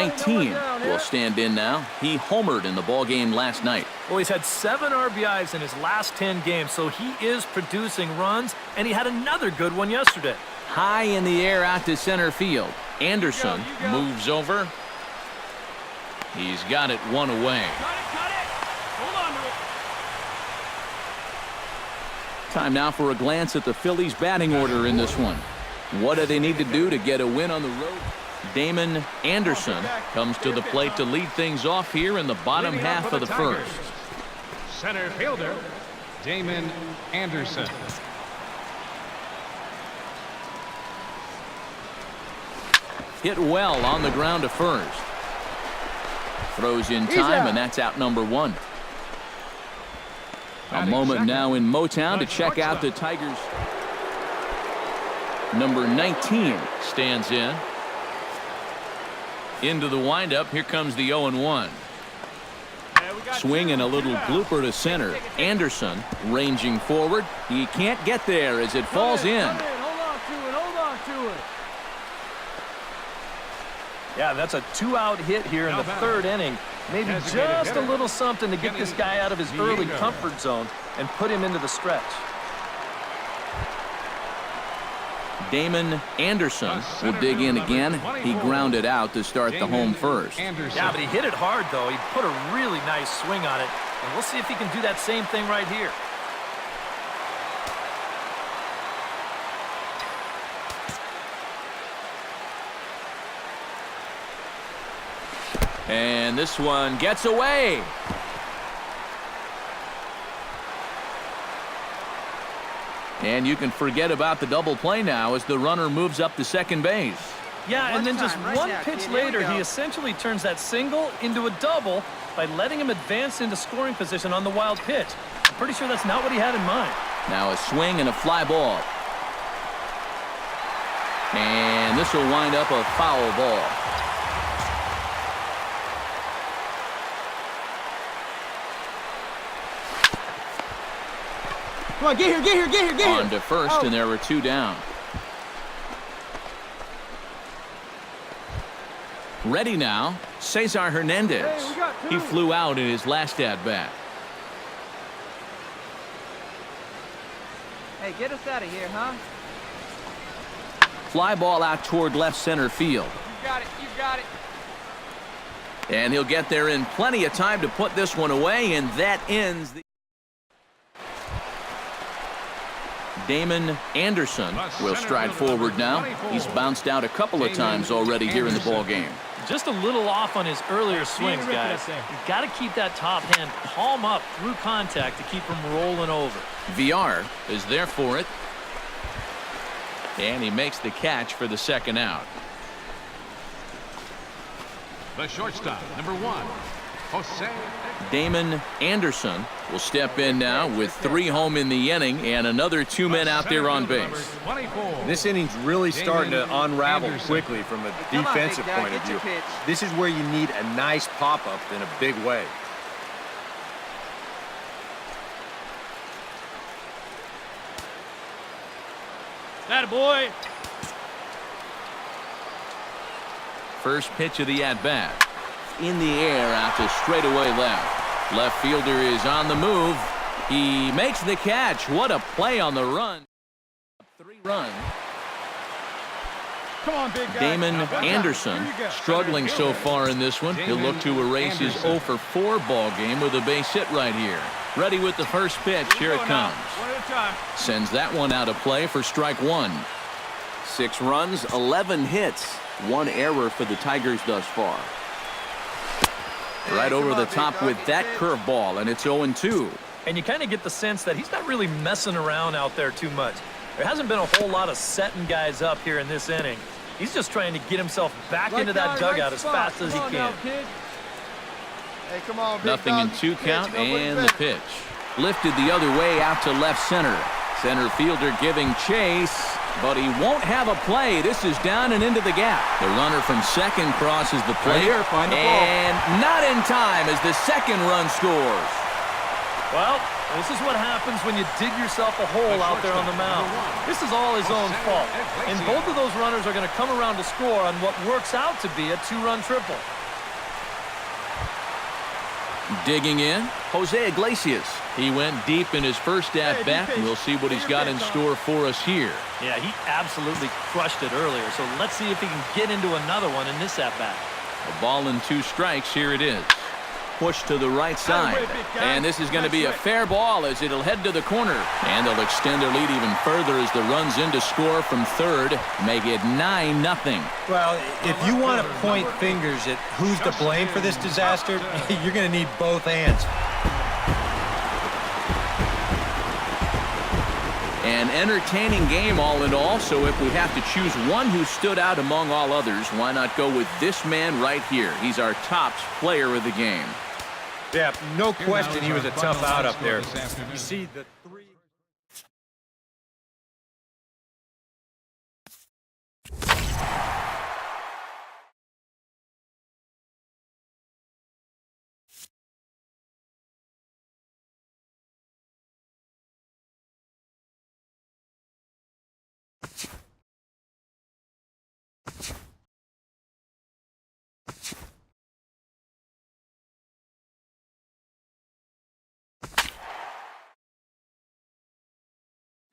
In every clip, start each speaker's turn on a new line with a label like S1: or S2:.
S1: 19 will stand in now. He homered in the ballgame last night.
S2: Well, he's had 7 RBIs in his last 10 games, so he is producing runs, and he had another good one yesterday.
S1: High in the air out to center field. Anderson moves over. He's got it one away.
S3: Got it. Hold on to it.
S1: Time now for a glance at the Phillies' batting order in this one. What do they need to do to get a win on the road? Damon Anderson comes to the plate to lead things off here in the bottom half of the first.
S4: Center fielder, Damon Anderson.
S1: Hit well on the ground to first. Throws in time, and that's out number 1. A moment now in Motown to check out the Tigers. Number 19 stands in. Into the windup. Here comes the 0-1. Swing and a little blooper to center. Anderson ranging forward. He can't get there as it falls in.
S3: Hold on to it.
S2: Yeah, that's a 2-out hit here in the 3rd inning. Maybe just a little something to get this guy out of his early comfort zone and put him into the stretch.
S1: Damon Anderson will dig in again. He grounded out to start the home first.
S2: Yeah, but he hit it hard, though. He put a really nice swing on it, and we'll see if he can do that same thing right here.
S1: And this one gets away. And you can forget about the double play now as the runner moves up to second base.
S2: Yeah, and then just one pitch later, he essentially turns that single into a double by letting him advance into scoring position on the wild pitch. I'm pretty sure that's not what he had in mind.
S1: Now a swing and a fly ball. And this will wind up a foul ball.
S3: Come on, get here.
S1: On to first, and there were 2 down. Ready now, Cesar Hernandez. He flew out in his last at-bat.
S5: Hey, get us out of here, huh?
S1: Fly ball out toward left center field.
S5: You got it.
S1: And he'll get there in plenty of time to put this one away, and that ends the... Damon Anderson will stride forward now. He's bounced out a couple of times already here in the ball game.
S2: Just a little off on his earlier swings, guys. You've got to keep that top hand palm up through contact to keep him rolling over.
S1: VR is there for it. And he makes the catch for the second out.
S4: The shortstop, number 1, Jose.
S1: Damon Anderson will step in now with 3 home in the inning and another 2 men out there on base.
S6: This inning's really starting to unravel quickly from a defensive point of view. This is where you need a nice pop-up in a big way.
S3: Attaboy.
S1: First pitch of the at-bat. In the air out to straightaway left. Left fielder is on the move. He makes the catch. What a play on the run. 3 runs.
S3: Come on, big guy.
S1: Damon Anderson struggling so far in this one. He'll look to erase his 0 for 4 ball game with a base hit right here. Ready with the first pitch. Here it comes.
S3: One at a time.
S1: Sends that one out of play for strike 1. 6 runs, 11 hits. 1 error for the Tigers thus far. Right over the top with that curveball, and it's 0-2.
S2: And you kind of get the sense that he's not really messing around out there too much. There hasn't been a whole lot of setting guys up here in this inning. He's just trying to get himself back into that dugout as fast as he can.
S3: Hey, come on, big
S1: Nothing in 2 count, and the pitch. Lifted the other way out to left center. Center fielder giving chase, but he won't have a play. This is down and into the gap. The runner from second crosses the plate, and not in time as the second run scores.
S2: Well, This is what happens when you dig yourself a hole out there on the mound. This is all his own fault. And both of those runners are going to come around to score on what works out to be a two-run triple.
S1: Digging in, Jose Iglesias. He went deep in his first at-bat, and we'll see what he's got in store for us here.
S2: Yeah, he absolutely crushed it earlier, so let's see if he can get into another one in this at-bat.
S1: A ball and 2 strikes. Here it is. Push to the right side. And this is going to be a fair ball as it'll head to the corner. And they'll extend their lead even further as the run's in to score from third. Make it 9-0.
S6: Well, if you want to point fingers at who's to blame for this disaster, you're going to need both hands.
S1: An entertaining game all in all, so if we have to choose one who stood out among all others, why not go with this man right here? He's our top player of the game.
S6: Yeah, no question he was a tough out up there. You see the three...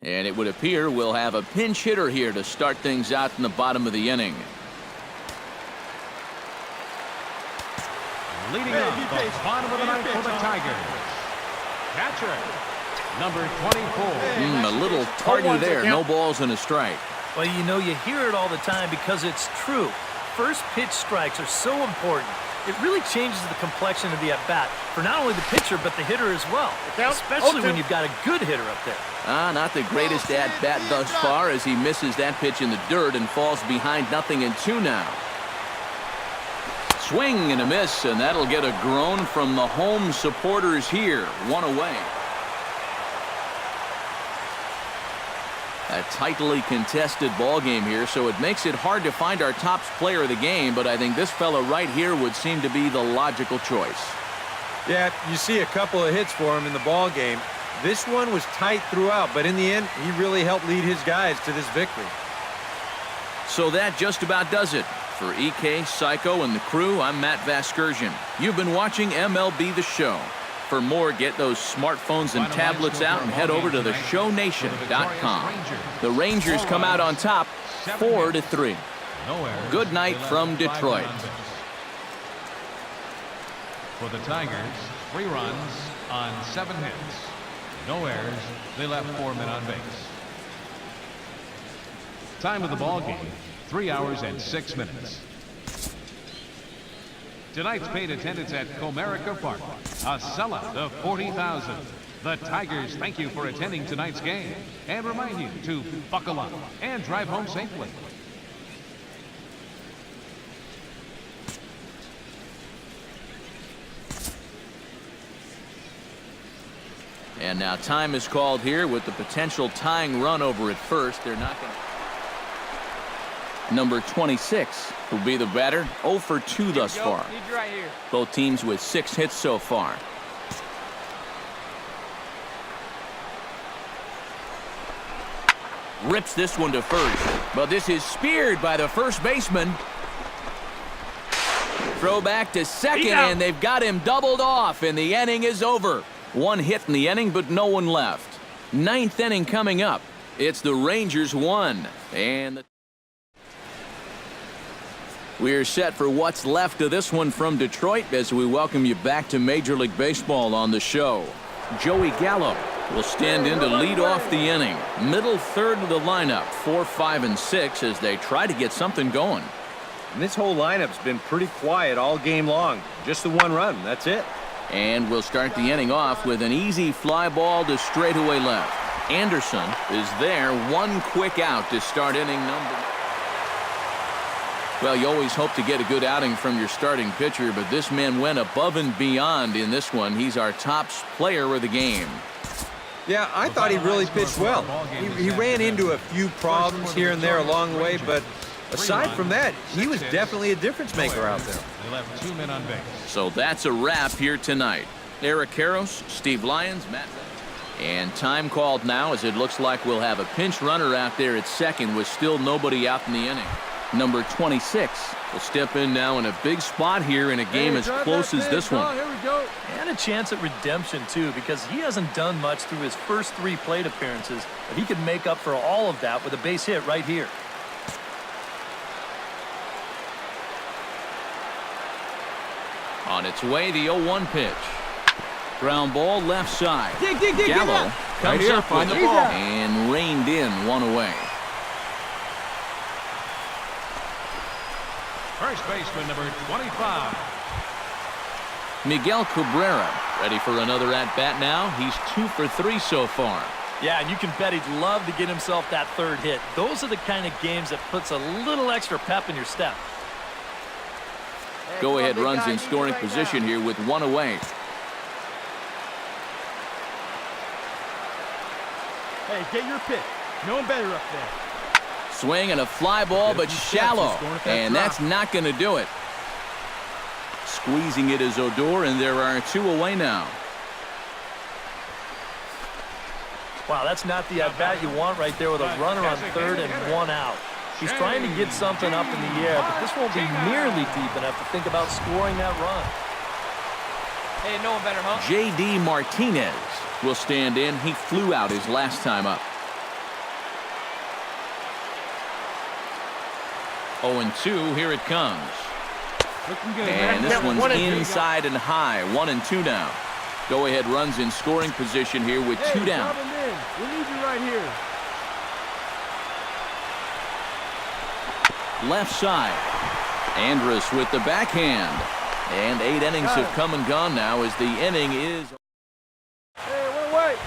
S1: And it would appear we'll have a pinch hitter here to start things out in the bottom of the inning.
S4: Leading off the bottom of the ninth for the Tigers. Catcher, number 24.
S1: A little tardy there. No balls and a strike.
S2: Well, you know, you hear it all the time because it's true. First pitch strikes are so important. It really changes the complexion of the at-bat for not only the pitcher but the hitter as well, especially when you've got a good hitter up there.
S1: Not the greatest at-bat thus far as he misses that pitch in the dirt and falls behind 0-2 now. Swing and a miss, and that'll get a groan from the home supporters here. 1 away. A tightly contested ball game here, so it makes it hard to find our top player of the game, but I think this fella right here would seem to be the logical choice.
S6: Yeah, you see a couple of hits for him in the ball game. This one was tight throughout, but in the end, he really helped lead his guys to this victory.
S1: So that just about does it. For EK, Psycho, and the crew, I'm Matt Vasgersian. You've been watching MLB The Show. For more, get those smartphones and tablets out and head over to theshownation.com. The Rangers come out on top 4-3. Good night from Detroit.
S4: For the Tigers, 3 runs on 7 hits. No errors. They left 4 men on base. Time of the ball game, 3 hours and 6 minutes. Tonight's paid attendance at Comerica Park, a sellout of 40,000. The Tigers thank you for attending tonight's game and remind you to buckle up and drive home safely.
S1: And now time is called here with the potential tying run over at first. They're not going to... Number 26 will be the batter. 0 for 2 thus far.
S5: Need you right here.
S1: Both teams with 6 hits so far. Rips this one to first, but this is speared by the first baseman. Throw back to second, and they've got him doubled off, and the inning is over. 1 hit in the inning, but no one left. 9th inning coming up. It's the Rangers 1, and we're set for what's left of this one from Detroit as we welcome you back to Major League Baseball on the show. Joey Gallo will stand in to lead off the inning. Middle third of the lineup, 4, 5, and 6 as they try to get something going.
S6: And this whole lineup's been pretty quiet all game long. Just the 1 run, that's it.
S1: And we'll start the inning off with an easy fly ball to straightaway left. Anderson is there, 1 quick out to start inning number. Well, you always hope to get a good outing from your starting pitcher, but this man went above and beyond in this one. He's our top player of the game.
S6: Yeah, I thought he really pitched well. He ran into a few problems here and there along the way, but aside from that, he was definitely a difference maker out there.
S4: They left 2 men on base.
S1: So that's a wrap here tonight. Eric Karros, Steve Lyons, Matt. And time called now, as it looks like we'll have a pinch runner out there at second with still nobody out in the inning. Number 26 will step in now in a big spot here in a game as close as this one.
S3: Here we go.
S2: And a chance at redemption, too, because he hasn't done much through his first 3 plate appearances. But he can make up for all of that with a base hit right here.
S1: On its way, the 0-1 pitch. Ground ball left side. Gallo comes up with the ball and reined in, 1 away.
S4: First baseman number 25.
S1: Miguel Cabrera ready for another at-bat now. He's 2 for 3 so far.
S2: Yeah, and you can bet he'd love to get himself that 3rd hit. Those are the kind of games that puts a little extra pep in your step.
S1: Go-ahead runs in scoring position here with 1 away.
S3: Hey, get your pick. No one better up there.
S1: Swing and a fly ball, but shallow. And that's not going to do it. Squeezing it is Odor, and there are 2 away now.
S2: Wow, that's not the at-bat you want right there with a runner on 3rd and 1 out. He's trying to get something up in the air, but this won't be nearly deep enough to think about scoring that run.
S5: Hey, no one better, huh?
S1: J.D. Martinez will stand in. He flew out his last time up. 0-2, here it comes.
S3: Looking good,
S1: And
S3: man.
S1: this
S3: Yeah,
S1: one's
S3: 1 and 2.
S1: inside and high. 1-2 now. Go-ahead runs in scoring position here with 2 down.
S3: Drop him in. We need you right here.
S1: Left side. Andrus with the backhand. And 8 innings have come and gone now as the inning is.
S3: Hey, wait.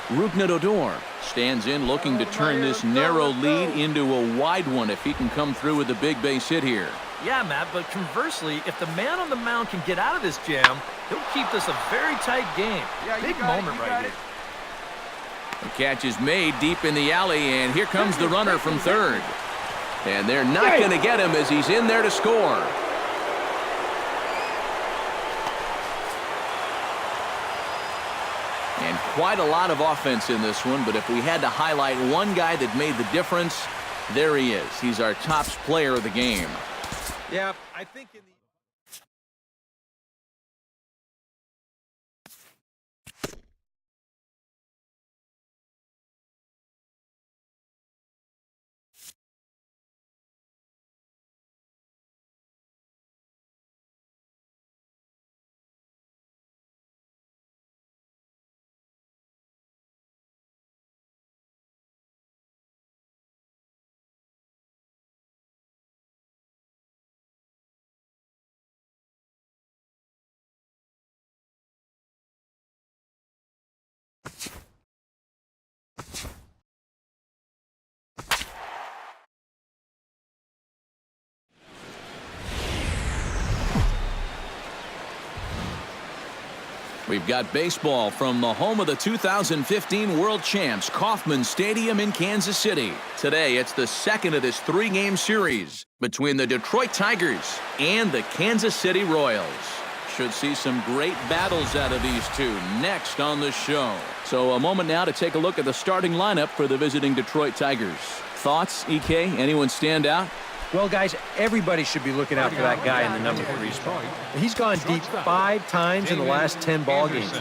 S1: Rougned Odor stands in looking to turn this narrow lead into a wide one if he can come through with a big base hit here.
S2: Yeah, Matt, but conversely, if the man on the mound can get out of this jam, he'll keep this a very tight game. Big moment right here.
S1: The catch is made deep in the alley, and here comes the runner from 3rd. And they're not going to get him as he's in there to score. And quite a lot of offense in this one, but if we had to highlight one guy that made the difference, there he is. He's our top player of the game.
S6: Yeah, I think in the
S1: We've got baseball from the home of the 2015 World Champs, Kauffman Stadium in Kansas City. Today, it's the second of this 3-game series between the Detroit Tigers and the Kansas City Royals. Should see some great battles out of these two next on the show. So a moment now to take a look at the starting lineup for the visiting Detroit Tigers. Thoughts, EK? Anyone stand out?
S6: Well, guys, everybody should be looking out for that guy in the number 3 spot. He's gone deep 5 times in the last 10 ball games.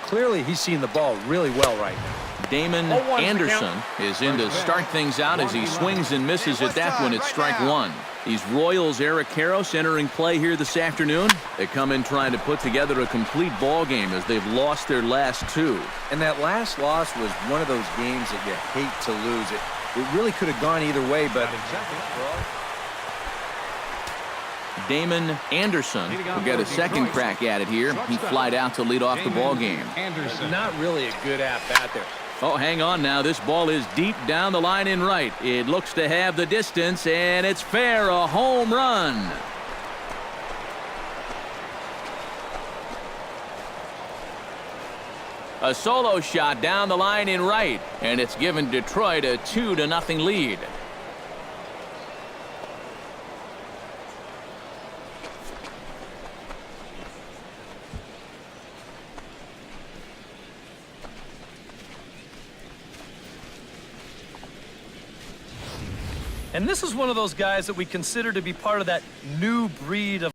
S6: Clearly, he's seen the ball really well right now.
S1: Damon Anderson is in to start things out as he swings and misses at that one at strike 1. These Royals, Eric Karros entering play here this afternoon. They come in trying to put together a complete ball game as they've lost their last 2.
S6: And that last loss was one of those games that you hate to lose. It really could have gone either way, but
S1: Damon Anderson will get a second crack at it here. He flied out to lead off the ball game.
S6: not really a good at-bat there.
S1: Oh, hang on now. This ball is deep down the line in right. It looks to have the distance, and it's fair, a home run. A solo shot down the line in right, and it's given Detroit a 2-0 lead.
S2: And this is one of those guys that we consider to be part of that new breed of